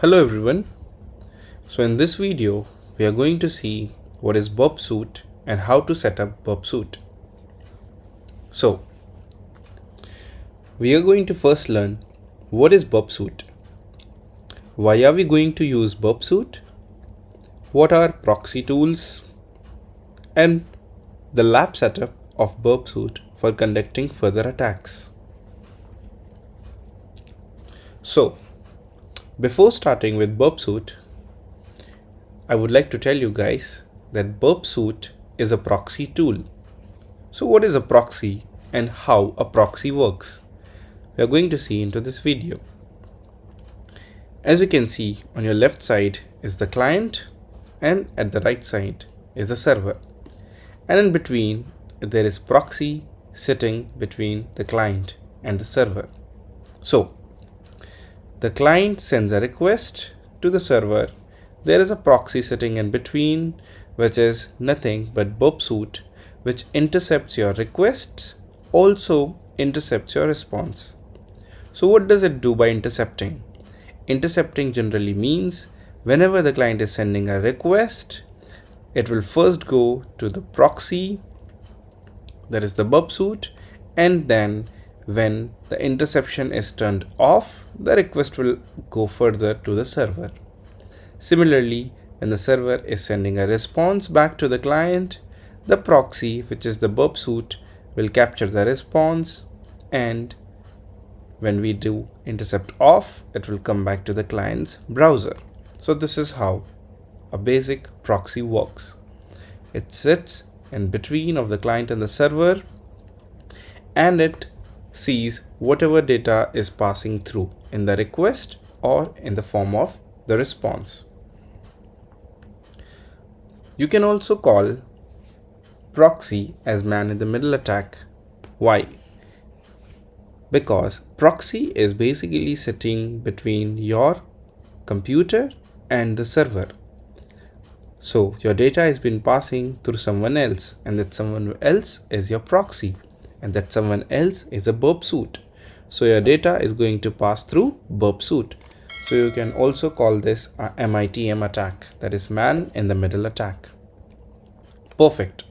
Hello everyone. So in this video, we are going to see what is Burp Suite and how to set up Burp Suite. So we are going to first learn what is Burp Suite. Why are we going to use Burp Suite? What are proxy tools? And the lab setup of Burp Suite for conducting further attacks. So before starting with Burp Suite, I would like to tell you guys that Burp Suite is a proxy tool. So what is a proxy and how a proxy works? We are going to see into this video. As you can see, on your left side is the client and at the right side is the server. And in between there is proxy sitting between the client and the server. So the client sends a request to the server. There is a proxy sitting in between, which is nothing but Burp Suite, which intercepts your requests, also intercepts your response. So what does it do by intercepting? Intercepting generally means whenever the client is sending a request, it will first go to the proxy, that is the Burp Suite, and then when the interception is turned off, the request will go further to the server. Similarly, when the server is sending a response back to the client, the proxy, which is the Burp Suite, will capture the response, and when we do intercept off, it will come back to the client's browser. So this is how a basic proxy works. It sits in between of the client and the server, and it sees whatever data is passing through in the request or in the form of the response. You can also call proxy as man in the middle attack. Why? Because proxy is basically sitting between your computer and the server. So your data has been passing through someone else, and that someone else is your proxy, and that someone else is a Burp Suite. So your data is going to pass through Burp Suite. So you can also call this a MITM attack, that is man in the middle attack. Perfect.